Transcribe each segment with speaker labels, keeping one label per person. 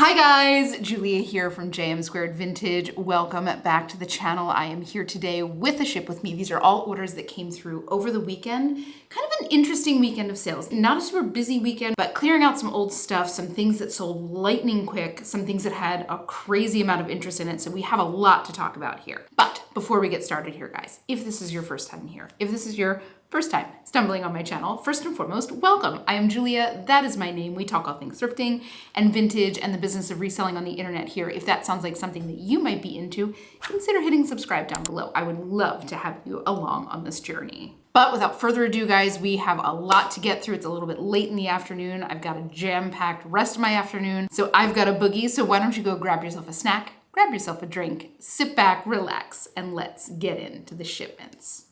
Speaker 1: Hi guys, Julia here from JM2 Vintage. Welcome back to the channel. I am here today with a ship with me. These are all orders that came through over the weekend. Kind of an interesting weekend of sales. Not a super busy weekend, but clearing out some old stuff, some things that sold lightning quick, some things that had a crazy amount of interest in it. So we have a lot to talk about here. But before we get started here, guys, if this is your first time here, if this is your first time stumbling on my channel, first and foremost, welcome. I am Julia, that is my name. We talk all things thrifting and vintage and the business of reselling on the internet here. If that sounds like something that you might be into, consider hitting subscribe down below. I would love to have you along on this journey. But without further ado, guys, we have a lot to get through. It's a little bit late in the afternoon. I've got a jam-packed rest of my afternoon, so I've got a boogie. So why don't you go grab yourself a snack, grab yourself a drink, sit back, relax, and let's get into the shipments.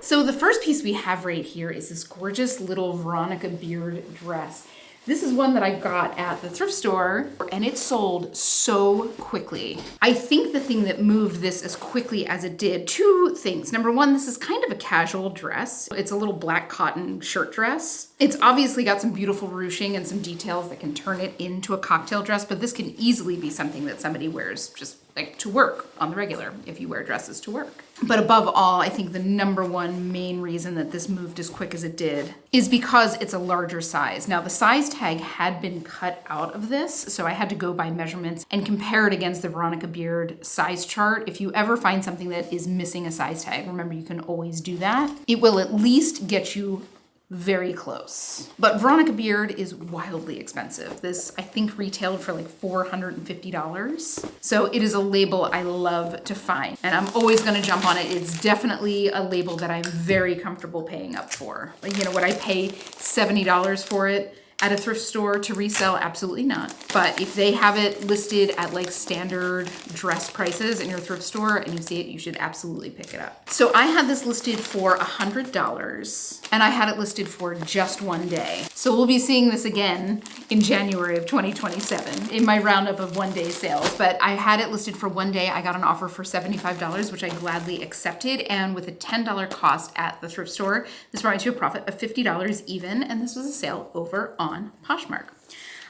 Speaker 1: So the first piece we have right here is this gorgeous little Veronica Beard dress. This is one that I got at the thrift store and it sold so quickly. I think the thing that moved this as quickly as it did, two things. Number one, this is kind of a casual dress. It's a little black cotton shirt dress. It's obviously got some beautiful ruching and some details that can turn it into a cocktail dress, but this can easily be something that somebody wears just like to work on the regular if you wear dresses to work. But above all, I think the number one main reason that this moved as quick as it did is because it's a larger size. Now the size tag had been cut out of this, so I had to go by measurements and compare it against the Veronica Beard size chart. If you ever find something that is missing a size tag, remember you can always do that. It will at least get you very close. But Veronica Beard is wildly expensive. This, I think, retailed for like $450. So it is a label I love to find, and I'm always gonna jump on it. It's definitely a label that I'm very comfortable paying up for. Like, you know, would I pay $70 for it at a thrift store to resell? Absolutely not. But if they have it listed at like standard dress prices in your thrift store and you see it, you should absolutely pick it up. So I had this listed for $100 and I had it listed for just one day. So we'll be seeing this again in January of 2027 in my roundup of one-day sales. But I had it listed for one day. I got an offer for $75, which I gladly accepted. And with a $10 cost at the thrift store, this brought me to a profit of $50 even. And this was a sale over on Poshmark.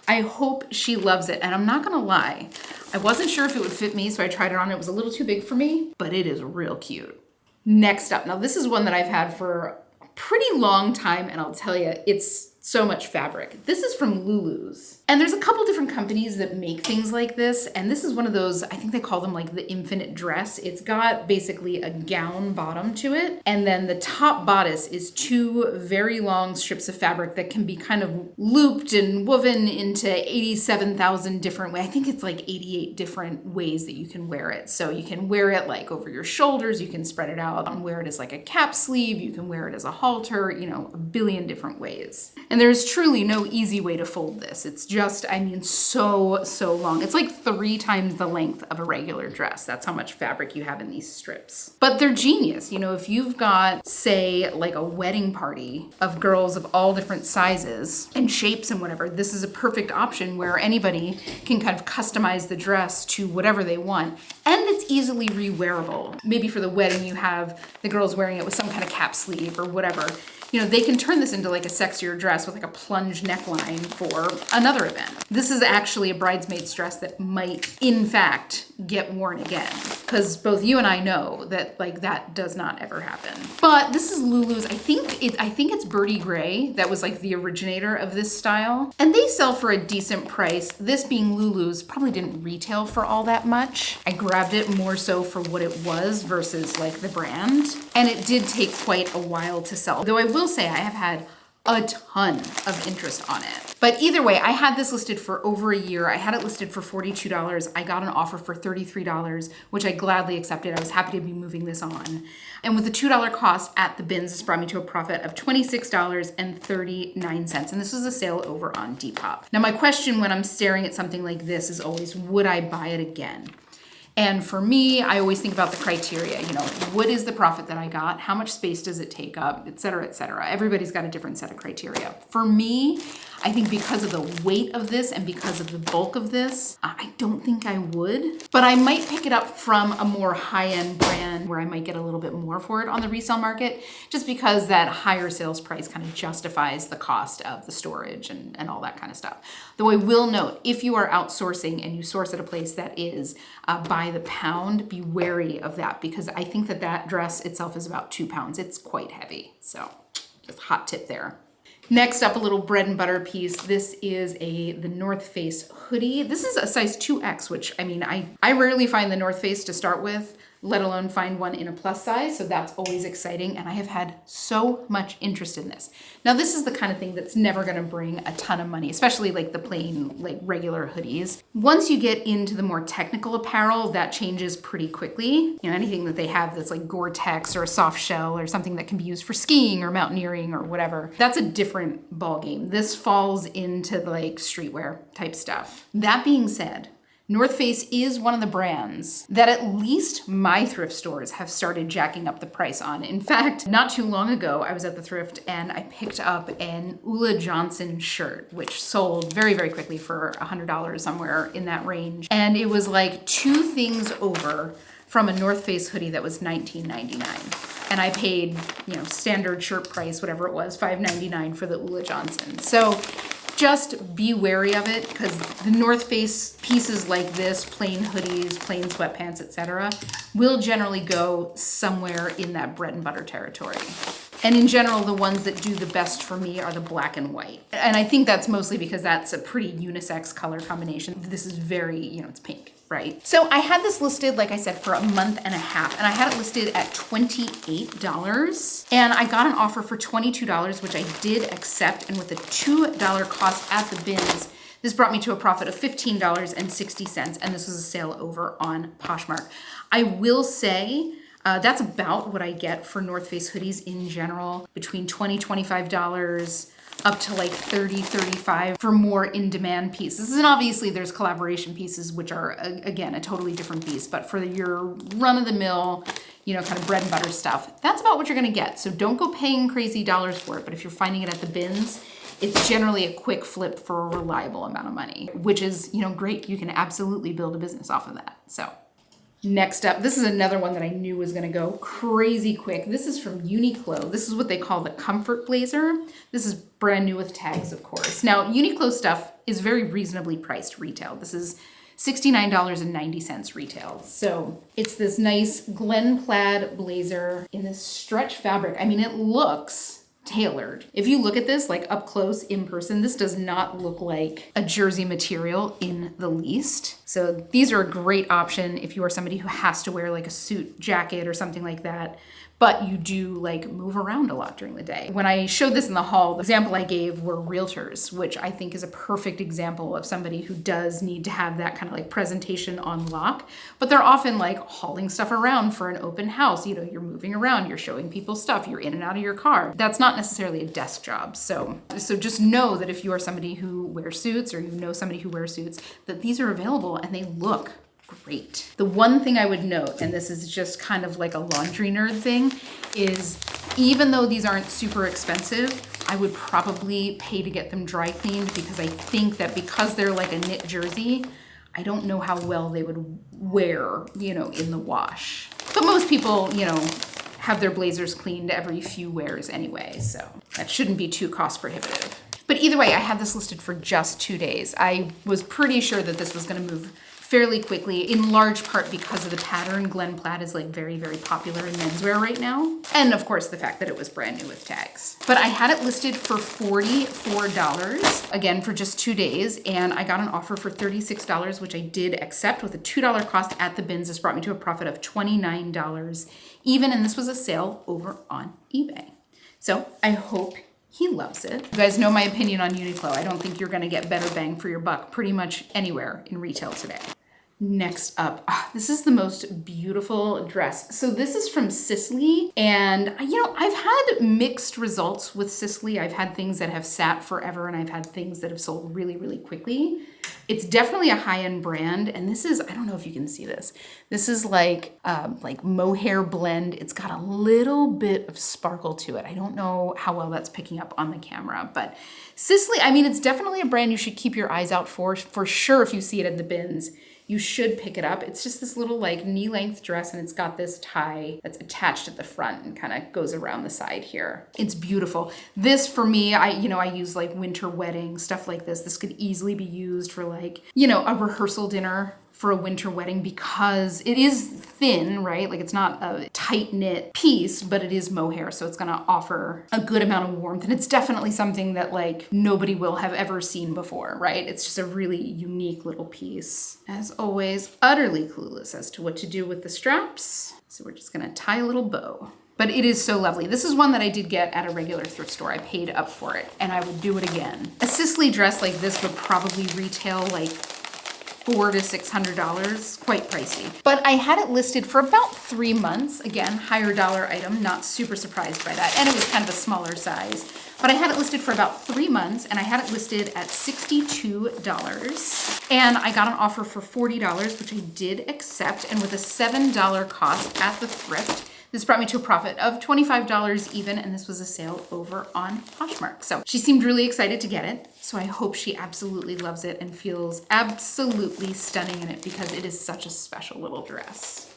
Speaker 1: I hope she loves it. And I'm not gonna lie, I wasn't sure if it would fit me, so I tried it on. It was a little too big for me, but it is real cute. Next up, now this is one that I've had for a pretty long time, and I'll tell you, it's so much fabric. This is from Lulu's. And there's a couple different companies that make things like this. And this is one of those, I think they call them like the infinite dress. It's got basically a gown bottom to it. And then the top bodice is two very long strips of fabric that can be kind of looped and woven into 87,000 different ways. I think it's like 88 different ways that you can wear it. So you can wear it like over your shoulders. You can spread it out and wear it as like a cap sleeve. You can wear it as a halter, you know, a billion different ways. And there's truly no easy way to fold this. It's just, I mean, so long. It's like 3 times the length of a regular dress. That's how much fabric you have in these strips. But they're genius. You know, if you've got, say, like a wedding party of girls of all different sizes and shapes and whatever, this is a perfect option where anybody can kind of customize the dress to whatever they want. And it's easily re-wearable. Maybe for the wedding, you have the girls wearing it with some kind of cap sleeve or whatever. You know, they can turn this into like a sexier dress with like a plunge neckline for another event. This is actually a bridesmaid's dress that might, in fact, get worn again. Because both you and I know that like that does not ever happen. But this is Lulu's. I think it's Birdie Gray that was like the originator of this style. And they sell for a decent price. This being Lulu's probably didn't retail for all that much. I grabbed it more so for what it was versus like the brand. And it did take quite a while to sell. Though I will say I have had a ton of interest on it. But either way, I had this listed for over a year. I had it listed for $42. I got an offer for $33, which I gladly accepted. I was happy to be moving this on. And with the $2 cost at the bins, this brought me to a profit of $26.39. And this was a sale over on Depop. Now my question when I'm staring at something like this is always, would I buy it again? And for me, I always think about the criteria, you know, what is the profit that I got? How much space does it take up, et cetera, et cetera. Everybody's got a different set of criteria. For me, I think because of the weight of this and because of the bulk of this, I don't think I would. But I might pick it up from a more high-end brand where I might get a little bit more for it on the resale market, just because that higher sales price kind of justifies the cost of the storage and all that kind of stuff. Though I will note, if you are outsourcing and you source at a place that is by the pound, be wary of that, because I think that that dress itself is about 2 pounds. It's quite heavy. So just hot tip there. Next up, a little bread and butter piece. This is the North Face hoodie. This is a size 2X, which I mean, I rarely find the North Face to start with, let alone find one in a plus size. So that's always exciting. And I have had so much interest in this. Now, this is the kind of thing that's never going to bring a ton of money, especially like the plain, like regular hoodies. Once you get into the more technical apparel, that changes pretty quickly. You know, anything that they have that's like Gore-Tex or a soft shell or something that can be used for skiing or mountaineering or whatever, that's a different ballgame. This falls into like streetwear type stuff. That being said, North Face is one of the brands that at least my thrift stores have started jacking up the price on. In fact, not too long ago, I was at the thrift and I picked up an Ulla Johnson shirt, which sold very, very quickly for $100, somewhere in that range. And it was like 2 things over from a North Face hoodie that was $19.99. And I paid, you know, standard shirt price, whatever it was, $5.99 for the Ulla Johnson. So just be wary of it, because the North Face pieces like this, plain hoodies, plain sweatpants, etc., will generally go somewhere in that bread and butter territory. And in general, the ones that do the best for me are the black and white. And I think that's mostly because that's a pretty unisex color combination. This is very, you know, it's pink, right? So I had this listed, like I said, for a month and a half, and I had it listed at $28. And I got an offer for $22, which I did accept. And with a $2 cost at the bins, this brought me to a profit of $15.60. And this was a sale over on Poshmark. I will say, that's about what I get for North Face hoodies in general, between $20, $25 up to like $30, $35 for more in-demand pieces. And obviously there's collaboration pieces, which are, again, a totally different beast. But for your run-of-the-mill, you know, kind of bread and butter stuff, that's about what you're gonna get. So don't go paying crazy dollars for it. But if you're finding it at the bins, it's generally a quick flip for a reliable amount of money, which is, you know, great. You can absolutely build a business off of that. So next up, this is another one that I knew was gonna go crazy quick. This is from Uniqlo. This is what they call the comfort blazer. This is brand new with tags, of course. Now, Uniqlo stuff is very reasonably priced retail. This is $69.90 retail. So it's this nice Glen plaid blazer in this stretch fabric. I mean, it looks tailored. If you look at this like up close in person, this does not look like a jersey material in the least. So these are a great option if you are somebody who has to wear like a suit jacket or something like that, but you do like move around a lot during the day. When I showed this in the haul, the example I gave were realtors, which I think is a perfect example of somebody who does need to have that kind of like presentation on lock, but they're often like hauling stuff around for an open house. You know, you're moving around, you're showing people stuff, you're in and out of your car. That's not necessarily a desk job. So just know that if you are somebody who wears suits, or you know somebody who wears suits, that these are available and they look great. The one thing I would note, and this is just kind of like a laundry nerd thing, is even though these aren't super expensive, I would probably pay to get them dry cleaned, because I think that because they're like a knit jersey, I don't know how well they would wear, you know, in the wash. But most people, you know, have their blazers cleaned every few wears anyway, so that shouldn't be too cost prohibitive. But either way, I had this listed for just 2 days. I was pretty sure that this was gonna move fairly quickly, in large part because of the pattern. Glen plaid is like very, very popular in menswear right now. And of course, the fact that it was brand new with tags. But I had it listed for $44, again, for just 2 days. And I got an offer for $36, which I did accept with a $2 cost at the bins. This brought me to a profit of $29 even, and this was a sale over on eBay. So I hope he loves it. You guys know my opinion on Uniqlo. I don't think you're gonna get better bang for your buck pretty much anywhere in retail today. Next up, this is the most beautiful dress. So this is from Sisley, and you know, I've had mixed results with Sisley. I've had things that have sat forever, and I've had things that have sold really, really quickly. It's definitely a high-end brand, and this is, I don't know if you can see this. This is like mohair blend. It's got a little bit of sparkle to it. I don't know how well that's picking up on the camera, but Sisley, I mean, it's definitely a brand you should keep your eyes out for sure. If you see it in the bins, you should pick it up. It's just this little like knee-length dress, and it's got this tie that's attached at the front and kind of goes around the side here. It's beautiful. This for me, I use like winter wedding, stuff like this. This could easily be used for like, a rehearsal dinner for a winter wedding because it is thin, right? Like it's not a tight knit piece, but it is mohair. So it's gonna offer a good amount of warmth. And it's definitely something that like nobody will have ever seen before, right? It's just a really unique little piece. As always, utterly clueless as to what to do with the straps. So we're just gonna tie a little bow. But it is so lovely. This is one that I did get at a regular thrift store. I paid up for it and I would do it again. A Sisley dress like this would probably retail like $400 to $600, quite pricey. But I had it listed for about 3 months. Again, higher dollar item, not super surprised by that. And it was kind of a smaller size. But I had it listed for about 3 months and I had it listed at $62. And I got an offer for $40, which I did accept. And with a $7 cost at the thrift, this brought me to a profit of $25 even, and this was a sale over on Poshmark. So she seemed really excited to get it. So I hope she absolutely loves it and feels absolutely stunning in it because it is such a special little dress.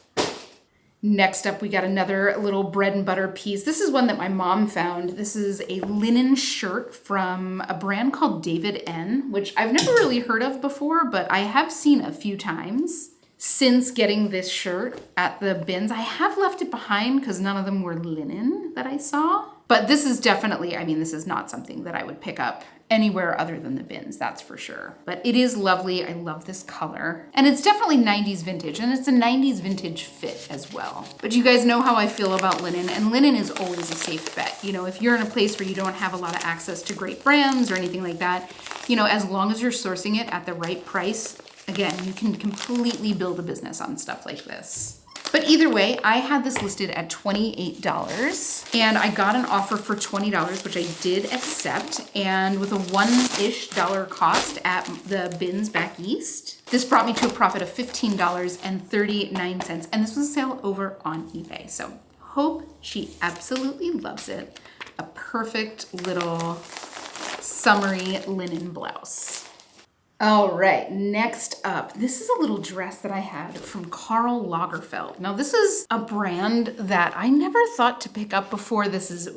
Speaker 1: Next up, we got another little bread and butter piece. This is one that my mom found. This is a linen shirt from a brand called David N, which I've never really heard of before, but I have seen a few times. Since getting this shirt at the bins, I have left it behind because none of them were linen that I saw. But this is definitely, this is not something that I would pick up anywhere other than the bins, that's for sure. But it is lovely. I love this color. And it's definitely 90s vintage, and it's a 90s vintage fit as well. But you guys know how I feel about linen, and linen is always a safe bet. If you're in a place where you don't have a lot of access to great brands or anything like that, as long as you're sourcing it at the right price, again, you can completely build a business on stuff like this. But either way, I had this listed at $28 and I got an offer for $20, which I did accept. And with a $1-ish cost at the bins back east, this brought me to a profit of $15.39. And this was a sale over on eBay. So hope she absolutely loves it. A perfect little summery linen blouse. All right, next up, this is a little dress that I had from Karl Lagerfeld. Now this is a brand that I never thought to pick up before. This is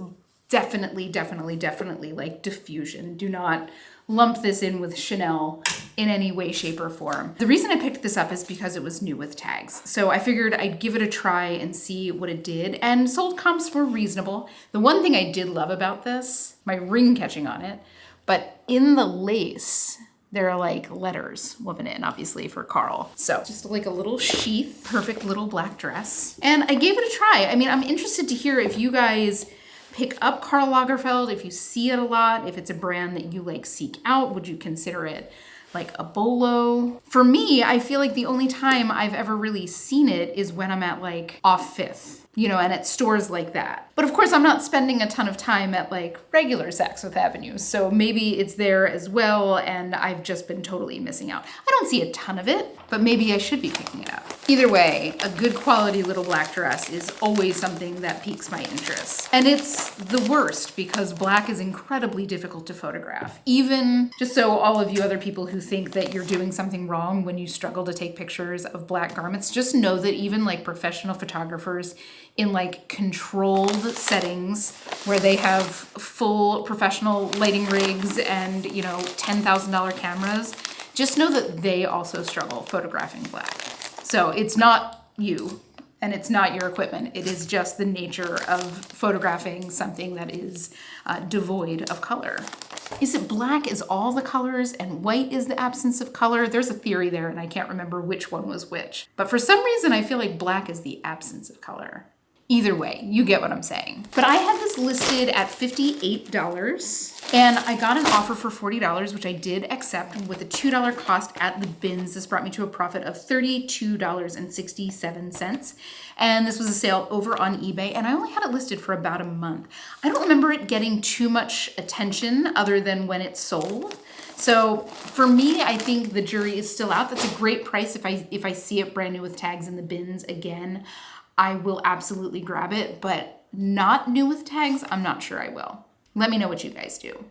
Speaker 1: definitely like diffusion. Do not lump this in with Chanel in any way, shape, or form. The reason I picked this up is because it was new with tags. So I figured I'd give it a try and see what it did, and sold comps were reasonable. The one thing I did love about this, my ring catching on it, but in the lace, there are like letters woven in, obviously, for Karl. So just like a little sheath, perfect little black dress. And I gave it a try. I'm interested to hear if you guys pick up Karl Lagerfeld, if you see it a lot, if it's a brand that you like seek out, would you consider it like a bolo? For me, I feel like the only time I've ever really seen it is when I'm at like off Fifth, and at stores like that. But of course, I'm not spending a ton of time at like regular Saks Fifth Avenue. So maybe it's there as well, and I've just been totally missing out. I don't see a ton of it, but maybe I should be picking it up. Either way, a good quality little black dress is always something that piques my interest. And it's the worst because black is incredibly difficult to photograph. Even just so all of you other people who think that you're doing something wrong when you struggle to take pictures of black garments, just know that even like professional photographers in like controlled settings where they have full professional lighting rigs and, $10,000 cameras, just know that they also struggle photographing black. So it's not you and it's not your equipment. It is just the nature of photographing something that is devoid of color. Is it black is all the colors and white is the absence of color? There's a theory there and I can't remember which one was which. But for some reason, I feel like black is the absence of color. Either way, you get what I'm saying. But I had this listed at $58 and I got an offer for $40, which I did accept with a $2 cost at the bins. This brought me to a profit of $32.67. And this was a sale over on eBay and I only had it listed for about a month. I don't remember it getting too much attention other than when it sold. So for me, I think the jury is still out. That's a great price. If I see it brand new with tags in the bins again, I will absolutely grab it, but not new with tags, I'm not sure I will. Let me know what you guys do.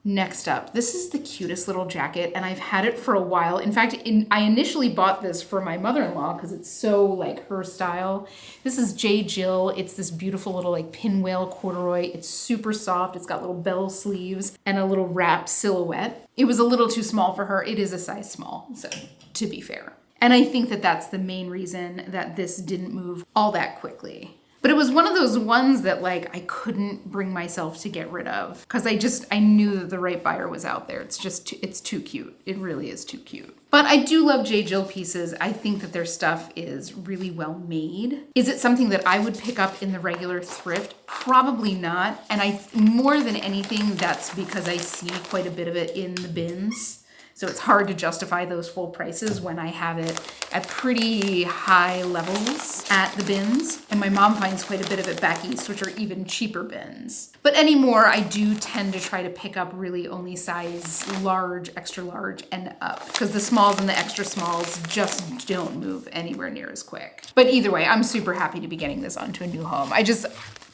Speaker 1: Next up, this is the cutest little jacket, and I've had it for a while. In fact, I initially bought this for my mother-in-law because it's so like her style. This is J.Jill. It's this beautiful little like pinwheel corduroy. It's super soft. It's got little bell sleeves and a little wrap silhouette. It was a little too small for her. It is a size small, so to be fair. And I think that that's the main reason that this didn't move all that quickly. But it was one of those ones that like I couldn't bring myself to get rid of because I knew that the right buyer was out there. It's just, it's too cute. It really is too cute. But I do love J.Jill pieces. I think that their stuff is really well made. Is it something that I would pick up in the regular thrift? Probably not. And more than anything, that's because I see quite a bit of it in the bins. So it's hard to justify those full prices when I have it at pretty high levels at the bins. And my mom finds quite a bit of it back east, which are even cheaper bins. But anymore, I do tend to try to pick up really only size large, extra large, and up. Because the smalls and the extra smalls just don't move anywhere near as quick. But either way, I'm super happy to be getting this onto a new home.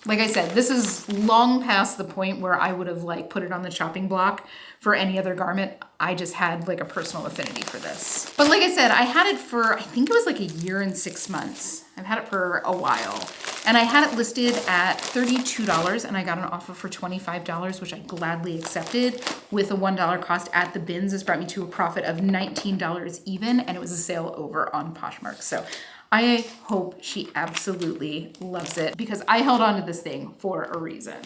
Speaker 1: Like I said, this is long past the point where I would have like put it on the chopping block for any other garment. I just had like a personal affinity for this. But like I said, I had it for, I think it was like 1 year and 6 months. I've had it for a while. And I had it listed at $32 and I got an offer for $25, which I gladly accepted with a $1 cost at the bins. This brought me to a profit of $19 even, and it was a sale over on Poshmark. So I hope she absolutely loves it because I held on to this thing for a reason.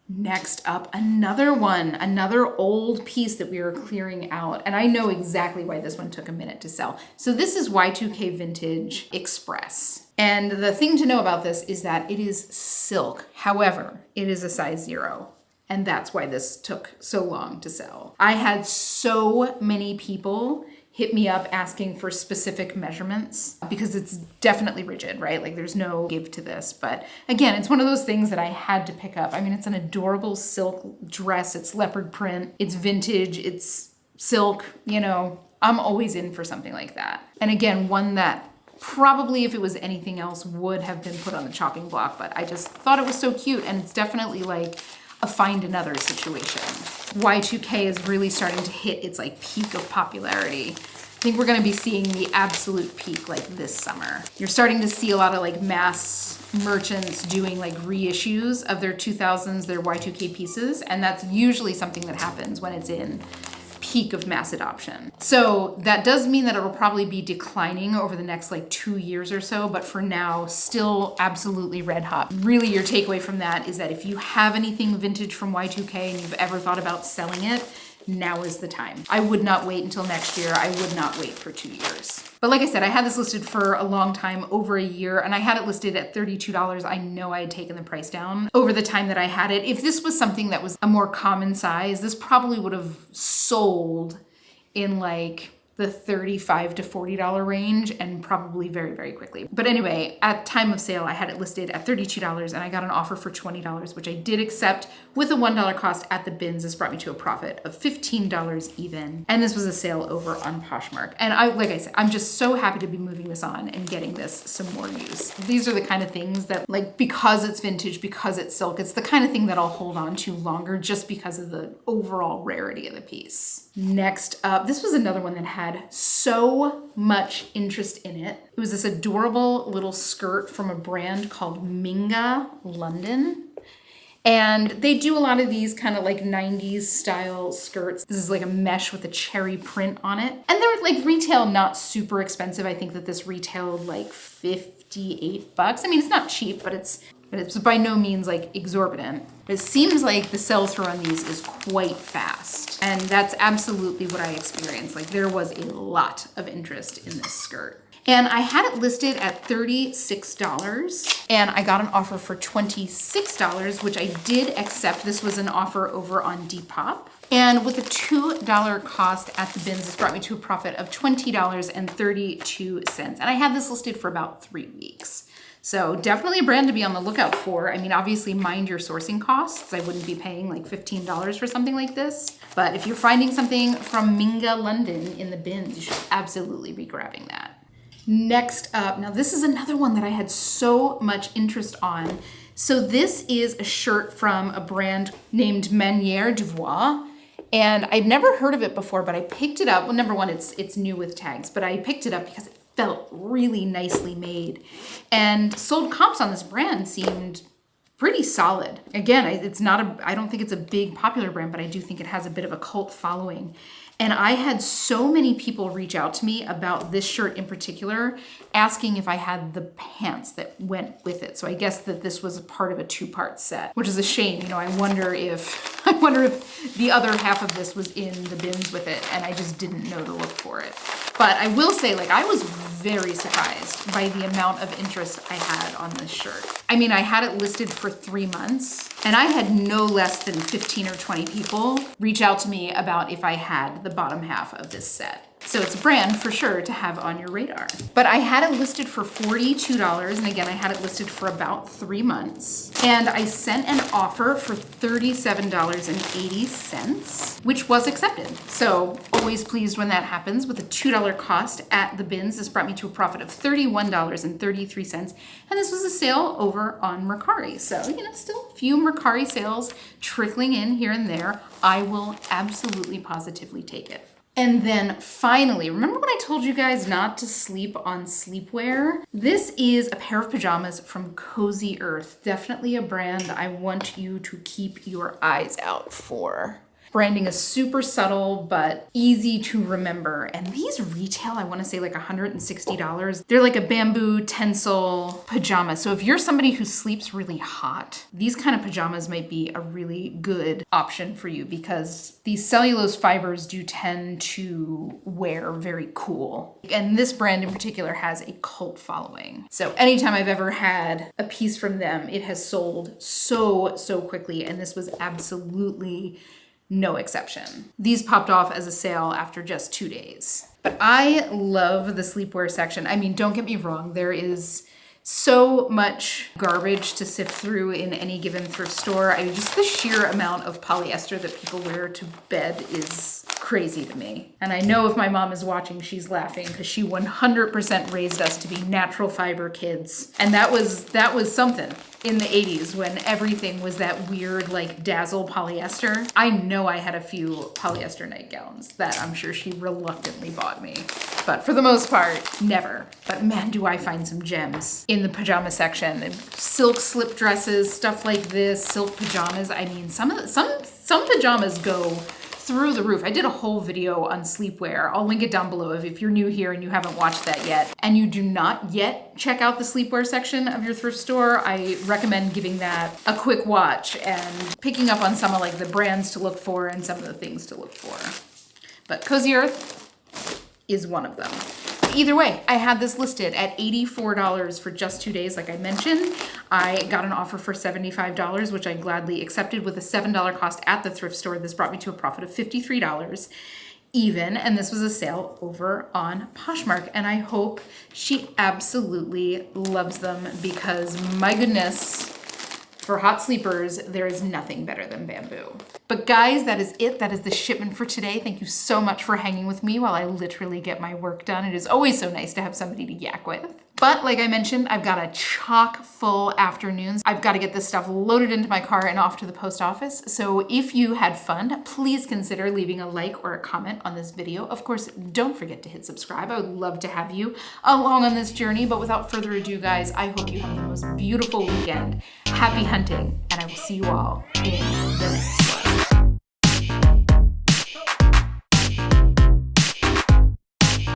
Speaker 1: Next up, another old piece that we are clearing out. And I know exactly why this one took a minute to sell. So this is Y2K Vintage Express. And the thing to know about this is that it is silk. However, it is a size 0. And that's why this took so long to sell. I had so many people hit me up asking for specific measurements because it's definitely rigid, right? Like there's no give to this. But again, it's one of those things that I had to pick up. I mean, it's an adorable silk dress. It's leopard print. It's vintage. It's silk. You know, I'm always in for something like that. And again, one that probably if it was anything else would have been put on the chopping block, but I just thought it was so cute. And it's definitely like a find another situation. Y2K is really starting to hit its like peak of popularity. I think we're gonna be seeing the absolute peak like this summer. You're starting to see a lot of like mass merchants doing like reissues of their 2000s, their Y2K pieces, and that's usually something that happens when it's in peak of mass adoption. So that does mean that it'll probably be declining over the next like 2 years or so, but for now, still absolutely red hot. Really your takeaway from that is that if you have anything vintage from Y2K and you've ever thought about selling it, now is the time. I would not wait until next year. I would not wait for 2 years. But like I said, I had this listed for a long time, over a year, and I had it listed at $32. I know I had taken the price down over the time that I had it. If this was something that was a more common size, this probably would have sold in like the $35 to $40 range and probably very, very quickly. But anyway, at time of sale, I had it listed at $32 and I got an offer for $20, which I did accept with a $1 cost at the bins. This brought me to a profit of $15 even. And this was a sale over on Poshmark. And like I said, I'm just so happy to be moving this on and getting this some more use. These are the kind of things that like, because it's vintage, because it's silk, it's the kind of thing that I'll hold on to longer just because of the overall rarity of the piece. Next up, this was another one that had so much interest in it. It was this adorable little skirt from a brand called Minga London. And they do a lot of these kind of like 90s style skirts. This is like a mesh with a cherry print on it. And they're like retail not super expensive. I think that this retailed like $58. I mean, it's not cheap, but it's by no means like exorbitant. But it seems like the sell-through on these is quite fast. And that's absolutely what I experienced. Like there was a lot of interest in this skirt. And I had it listed at $36 and I got an offer for $26, which I did accept. This was an offer over on Depop. And with a $2 cost at the bins, this brought me to a profit of $20.32. And I had this listed for about 3 weeks. So definitely a brand to be on the lookout for. I mean, obviously mind your sourcing costs. I wouldn't be paying like $15 for something like this. But if you're finding something from Minga London in the bins, you should absolutely be grabbing that. Next up, now this is another one that I had so much interest on. So this is a shirt from a brand named Manière de Voir. And I'd never heard of it before, but I picked it up. Well, number one, it's new with tags, but I picked it up because it felt really nicely made. And sold comps on this brand seemed pretty solid. Again, I don't think it's a big popular brand, but I do think it has a bit of a cult following. And I had so many people reach out to me about this shirt in particular, asking if I had the pants that went with it. So I guess that this was a part of a 2-part set, which is a shame. You know, I wonder if the other half of this was in the bins with it and I just didn't know to look for it. But I will say, like, I was very surprised by the amount of interest I had on this shirt. I mean, I had it listed for 3 months and I had no less than 15 or 20 people reach out to me about if I had the bottom half of this set. So it's a brand for sure to have on your radar. But I had it listed for $42, and again, I had it listed for about 3 months. And I sent an offer for $37.80, which was accepted. So always pleased when that happens. With a $2 cost at the bins, this brought me to a profit of $31.33. And this was a sale over on Mercari. So, you know, still a few Mercari sales trickling in here and there. I will absolutely positively take it. And then finally, remember when I told you guys not to sleep on sleepwear? This is a pair of pajamas from Cozy Earth. Definitely a brand I want you to keep your eyes out for. Branding is super subtle, but easy to remember. And these retail, I want to say like $160. They're like a bamboo tencel pajama. So if you're somebody who sleeps really hot, these kind of pajamas might be a really good option for you because these cellulose fibers do tend to wear very cool. And this brand in particular has a cult following. So anytime I've ever had a piece from them, it has sold so quickly. And this was absolutely no exception. These popped off as a sale after just 2 days. But I love the sleepwear section. I mean, don't get me wrong, there is so much garbage to sift through in any given thrift store. I mean, just the sheer amount of polyester that people wear to bed is crazy to me. And I know if my mom is watching, she's laughing because she 100% raised us to be natural fiber kids. And that was something in the 80s when everything was that weird like dazzle polyester. I know I had a few polyester nightgowns that I'm sure she reluctantly bought me. But for the most part, never. But man, do I find some gems in the pajama section. And silk slip dresses, stuff like this, silk pajamas. I mean, some pajamas go through the roof. I did a whole video on sleepwear. I'll link it down below if you're new here and you haven't watched that yet and you do not yet check out the sleepwear section of your thrift store. I recommend giving that a quick watch and picking up on some of like the brands to look for and some of the things to look for. But Cozy Earth is one of them. Either way, I had this listed at $84 for just 2 days, like I mentioned. I got an offer for $75, which I gladly accepted with a $7 cost at the thrift store. This brought me to a profit of $53 even, and this was a sale over on Poshmark, and I hope she absolutely loves them because, my goodness, for hot sleepers, there is nothing better than bamboo. But guys, that is it. That is the shipment for today. Thank you so much for hanging with me while I literally get my work done. It is always so nice to have somebody to yak with. But like I mentioned, I've got a chock full afternoons. I've got to get this stuff loaded into my car and off to the post office. So if you had fun, please consider leaving a like or a comment on this video. Of course, don't forget to hit subscribe. I would love to have you along on this journey. But without further ado, guys, I hope you have the most beautiful weekend. Happy hunting, and I will see you all in the next one.